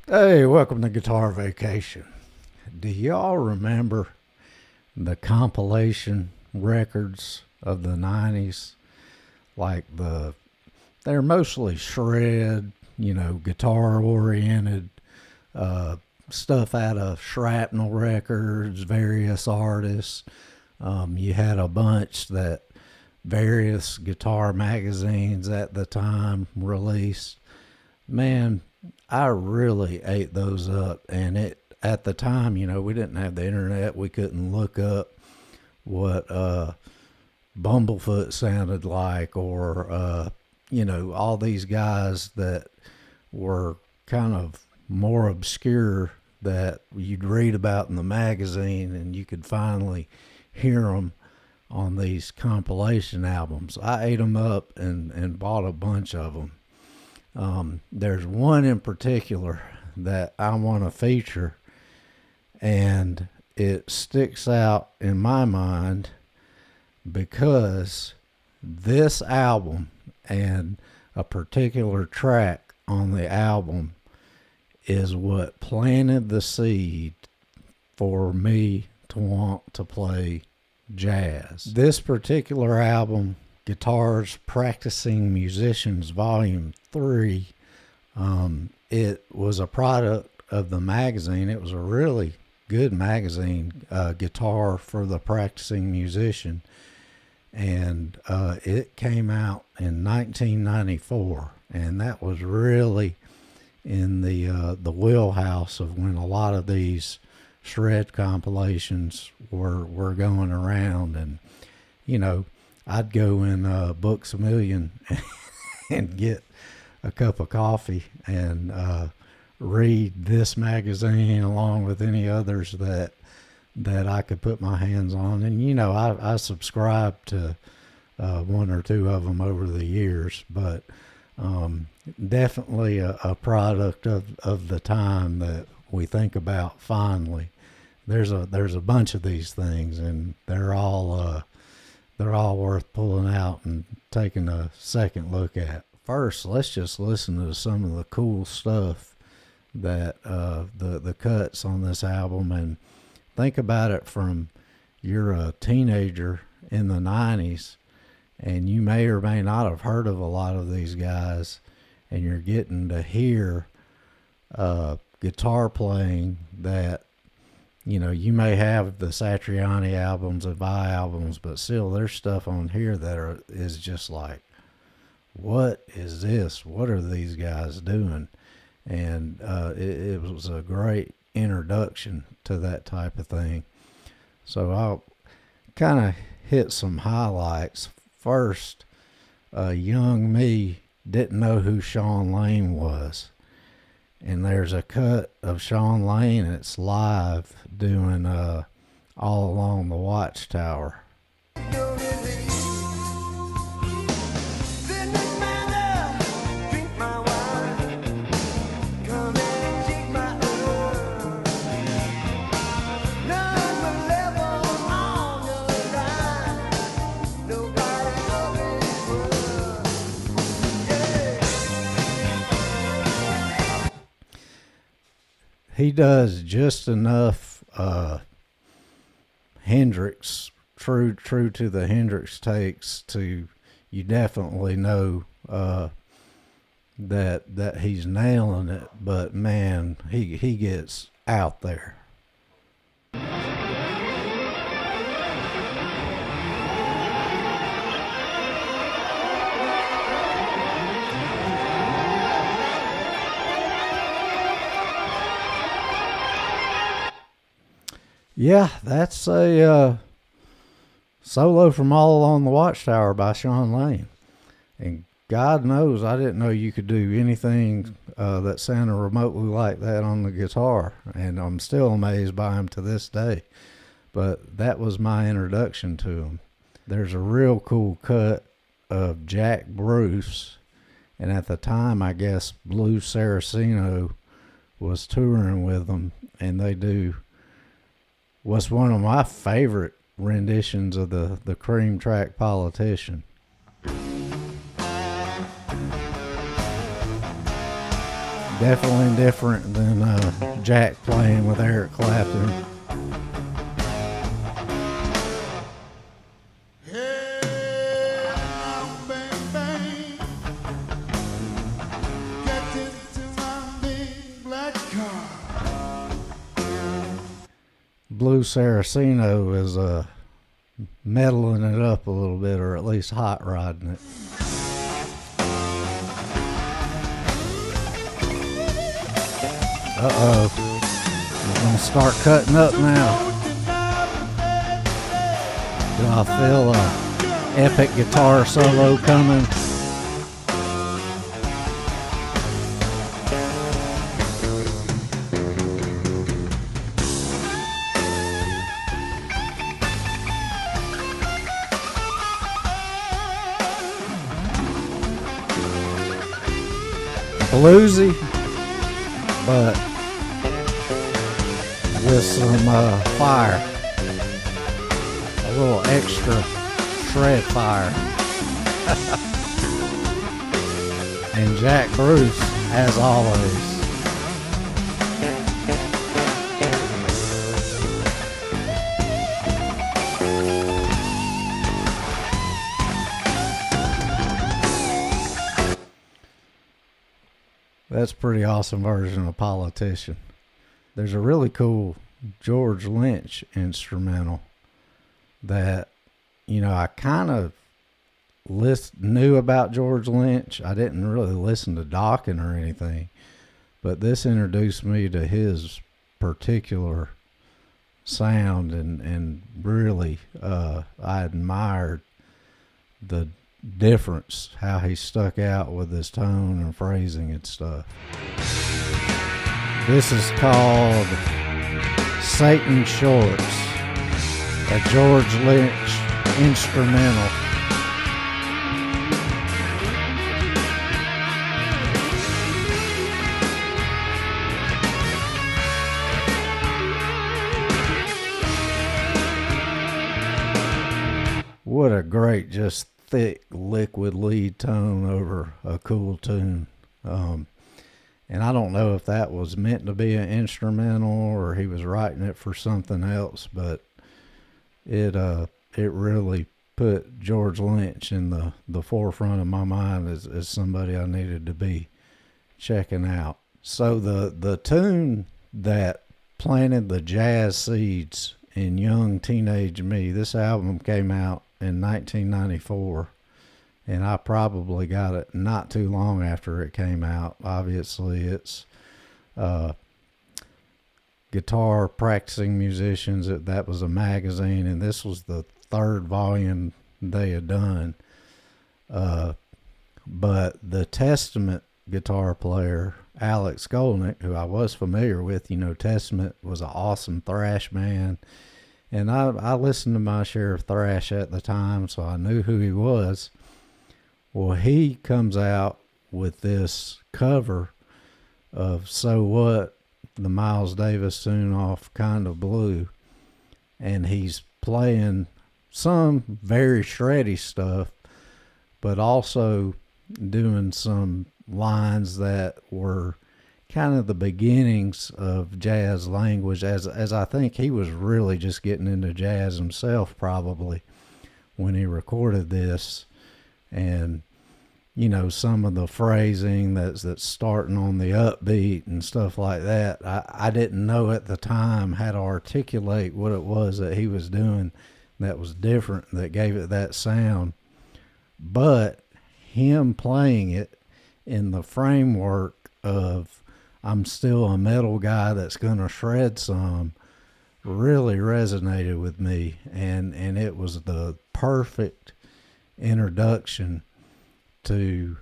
Hey, welcome to Guitar Vacation. Do y'all remember the compilation records of the 90s? They're mostly shred, guitar oriented, stuff out of Shrapnel Records, various artists. You had a bunch that various guitar magazines at the time released. Man, I really ate those up, and at the time, we didn't have the internet. We couldn't look up what Bumblefoot sounded like, or all these guys that were kind of more obscure that you'd read about in the magazine, and you could finally hear them on these compilation albums. I ate them up and bought a bunch of them. There's one in particular that I want to feature, and it sticks out in my mind because this album and a particular track on the album is what planted the seed for me to want to play jazz. This particular album, Guitars Practicing Musicians Volume 3, it was a product of the magazine. It was a really good magazine, Guitar for the Practicing Musician, and it came out in 1994, and that was really in the wheelhouse of when a lot of these shred compilations were going around. And I'd go in Books A Million and get a cup of coffee and read this magazine along with any others that I could put my hands on. And I subscribed to one or two of them over the years, but definitely a product of the time that we think about fondly. There's a bunch of these things, and they're all worth pulling out and taking a second look at. First, let's just listen to some of the cool stuff that the cuts on this album, and think about it from you're a teenager in the 90s, and you may or may not have heard of a lot of these guys, and you're getting to hear guitar playing that you may have the Satriani albums and Vi albums, but still there's stuff on here that is just like, what is this? What are these guys doing? And it was a great introduction to that type of thing. So I'll kind of hit some highlights. First, young me didn't know who Sean Lane was. And there's a cut of Sean Lane, and it's live doing All Along the Watchtower. He does just enough Hendrix, true to the Hendrix takes, to you definitely know that he's nailing it. But man, he gets out there. Yeah, that's a solo from All Along the Watchtower by Sean Lane. And God knows I didn't know you could do anything that sounded remotely like that on the guitar. And I'm still amazed by him to this day. But that was my introduction to him. There's a real cool cut of Jack Bruce. And at the time, I guess Blue Saraceno was touring with them. And they do what's one of my favorite renditions of the Cream track Politician. Definitely different than Jack playing with Eric Clapton. Blue Saraceno is meddling it up a little bit, or at least hot rodding it. We're gonna start cutting up now. Do I feel a epic guitar solo coming? Bluesy, but with some fire, a little extra shred fire. And Jack Bruce, as always. That's a pretty awesome version of Politician. There's a really cool George Lynch instrumental that, you know, I kind of knew about George Lynch. I didn't really listen to Dokken or anything, but this introduced me to his particular sound, and really I admired the difference, how he stuck out with his tone and phrasing and stuff. This is called Satan Shorts, a George Lynch instrumental. What a great, just thick liquid lead tone over a cool tune. And I don't know if that was meant to be an instrumental or he was writing it for something else, but it really put George Lynch in the forefront of my mind as somebody I needed to be checking out. So the tune that planted the jazz seeds in young teenage me, this album came out in 1994, and I probably got it not too long after it came out. Obviously, it's Guitar Practicing Musicians. That was a magazine, and this was the third volume they had done. But the Testament guitar player, Alex Skolnick, who I was familiar with, you know, Testament was an awesome thrash band. And I listened to my share of thrash at the time, so I knew who he was. Well, he comes out with this cover of So What, the Miles Davis tune off Kind of Blue. And he's playing some very shreddy stuff, but also doing some lines that were kind of the beginnings of jazz language, as I think he was really just getting into jazz himself probably when he recorded this. And, you know, some of the phrasing that's starting on the upbeat and stuff like that, I didn't know at the time how to articulate what it was that he was doing that was different, that gave it that sound. But him playing it in the framework of I'm still a metal guy that's gonna shred some really resonated with me, and it was the perfect introduction to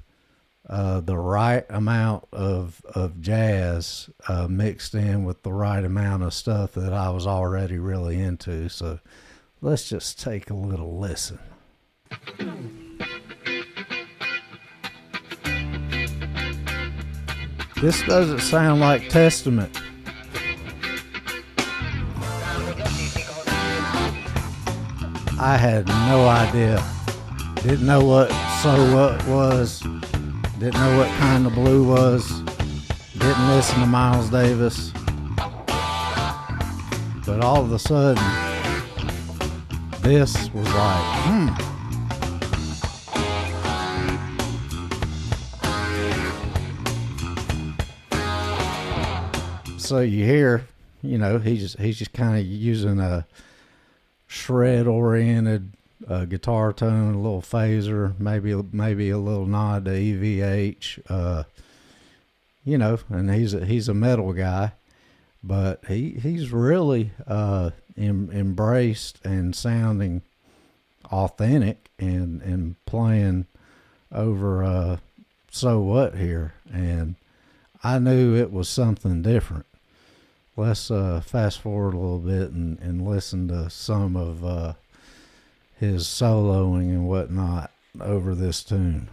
the right amount of jazz mixed in with the right amount of stuff that I was already really into. So let's just take a little listen. This doesn't sound like Testament. I had no idea. Didn't know what So What was. Didn't know what Kind of Blue was. Didn't listen to Miles Davis, but all of a sudden, this was like, So you hear, he's just kind of using a shred-oriented guitar tone, a little phaser, maybe a little nod to EVH, and he's a metal guy, but he's really embraced and sounding authentic and playing over So What here, and I knew it was something different. Let's fast forward a little bit and listen to some of his soloing and whatnot over this tune.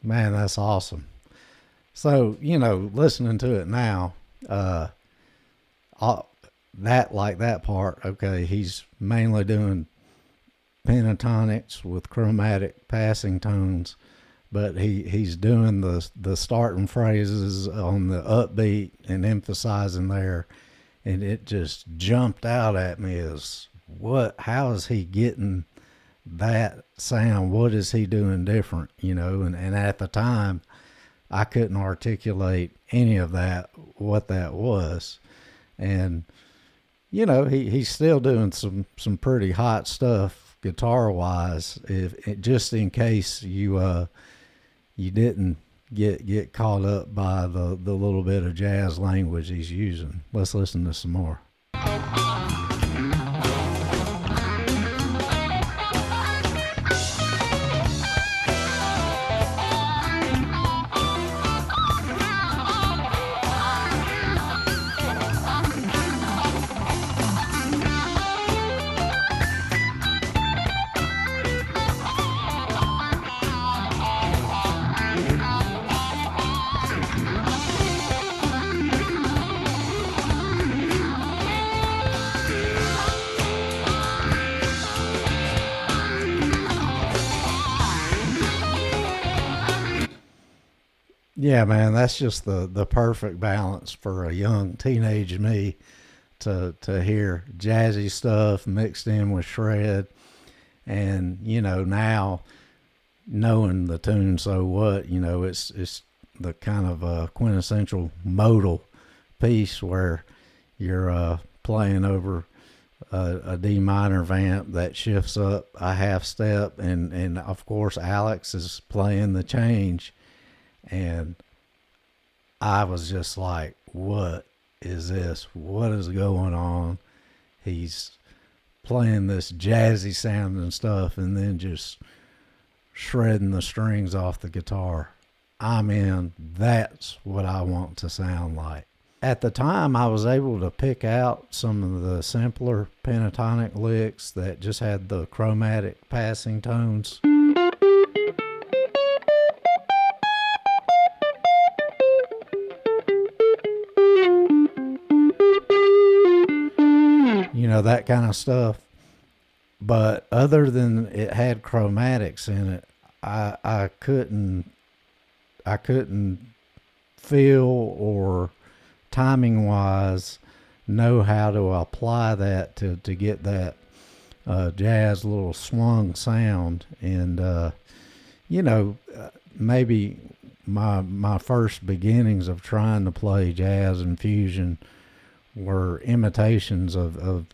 Man, that's awesome. So, listening to it now, that part, okay, he's mainly doing pentatonics with chromatic passing tones, but he's doing the starting phrases on the upbeat and emphasizing there, and it just jumped out at me as how is he getting that sound? What is he doing different? And at the time I couldn't articulate any of that, what that was. And he's still doing some pretty hot stuff guitar wise, just in case you didn't get caught up by the little bit of jazz language he's using. Let's listen to some more. Yeah, man, that's just the perfect balance for a young teenage me to hear jazzy stuff mixed in with shred. And, now knowing the tune So What, it's the kind of quintessential modal piece where you're playing over a D minor vamp that shifts up a half step, and of course Alex is playing the change. And I was just like, what is this? What is going on? He's playing this jazzy sounding stuff and then just shredding the strings off the guitar. That's what I want to sound like. At the time, I was able to pick out some of the simpler pentatonic licks that just had the chromatic passing tones. That kind of stuff. But other than it had chromatics in it, I couldn't feel or timing wise know how to apply that to get that jazz little swung sound. And maybe my first beginnings of trying to play jazz and fusion were imitations of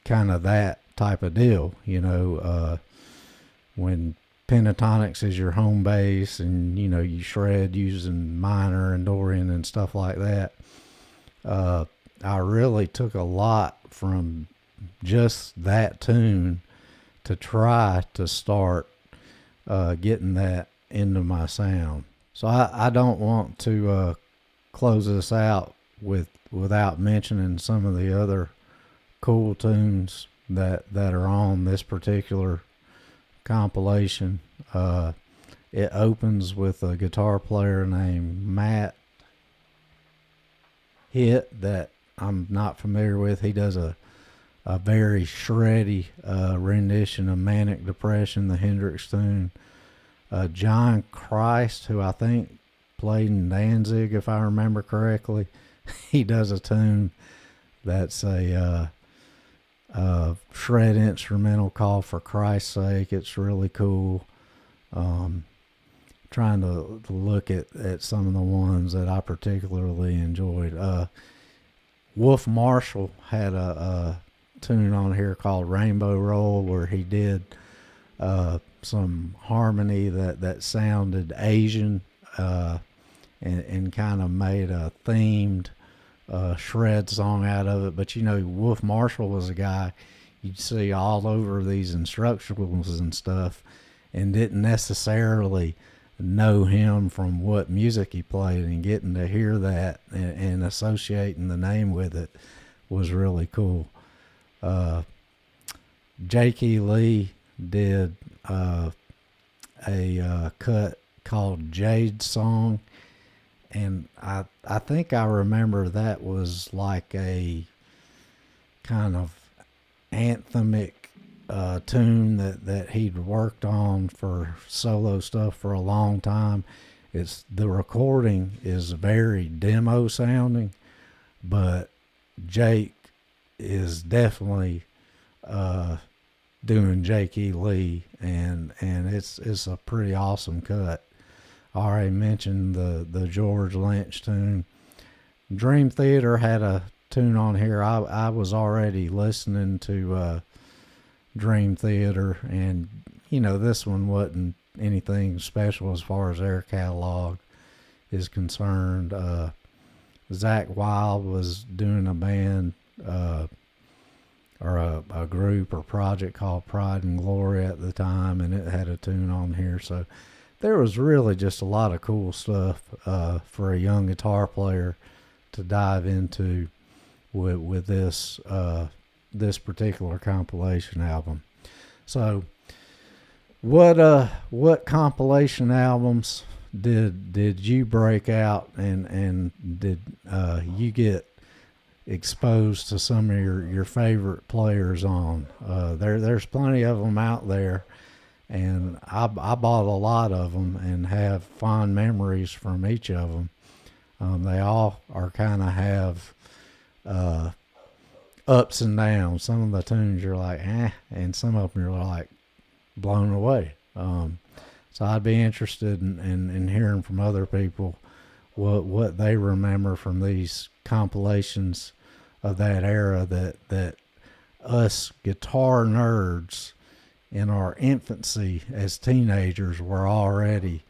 kind of that type of deal, when pentatonics is your home base and, you shred using minor and Dorian and stuff like that. I really took a lot from just that tune to try to start getting that into my sound. So I don't want to close this out without mentioning some of the other cool tunes that are on this particular compilation. It opens with a guitar player named Matt Hitt that I'm not familiar with. He does a very shreddy rendition of Manic Depression, the Hendrix tune. John Christ, who I think played in Danzig, if I remember correctly, he does a tune that's a shred instrumental called For Christ's Sake. It's really cool. Trying to look at some of the ones that I particularly enjoyed. Wolf Marshall had a tune on here called Rainbow Roll, where he did some harmony that sounded Asian, and kind of made a themed shred song out of it. But Wolf Marshall was a guy you'd see all over these instructionals and stuff, and didn't necessarily know him from what music he played, and getting to hear that and associating the name with it was really cool. Jake E. Lee did a cut called Jade's Song, and I think I remember that was like a kind of anthemic tune that he'd worked on for solo stuff for a long time. The recording is very demo sounding, but Jake is definitely doing Jake E. Lee, and it's a pretty awesome cut. I already mentioned the George Lynch tune. Dream Theater had a tune on here. I was already listening to Dream Theater, and this one wasn't anything special as far as their catalog is concerned. Zach Wilde was doing a band or a group or project called Pride and Glory at the time, and it had a tune on here. So there was really just a lot of cool stuff for a young guitar player to dive into with this particular compilation album. So what compilation albums did you break out, and did you get exposed to some of your favorite players on? There's plenty of them out there, and I bought a lot of them and have fond memories from each of them. They all are kind of have ups and downs. Some of the tunes you're like, and some of them you're like blown away. So I'd be interested in hearing from other people what they remember from these compilations of that era that us guitar nerds in our infancy as teenagers were already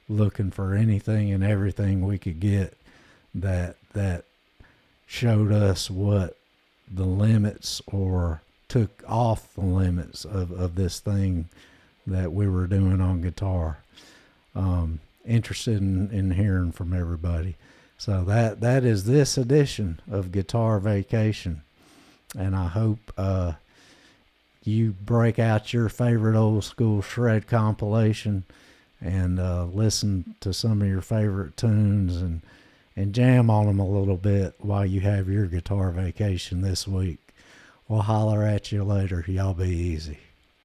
looking for anything and everything we could get that showed us what the limits or took off the limits of this thing that we were doing on guitar. Interested in hearing from everybody. So that is this edition of Guitar Vacation, and I hope you break out your favorite old school shred compilation and listen to some of your favorite tunes and jam on them a little bit while you have your guitar vacation this week. We'll holler at you later. Y'all be easy.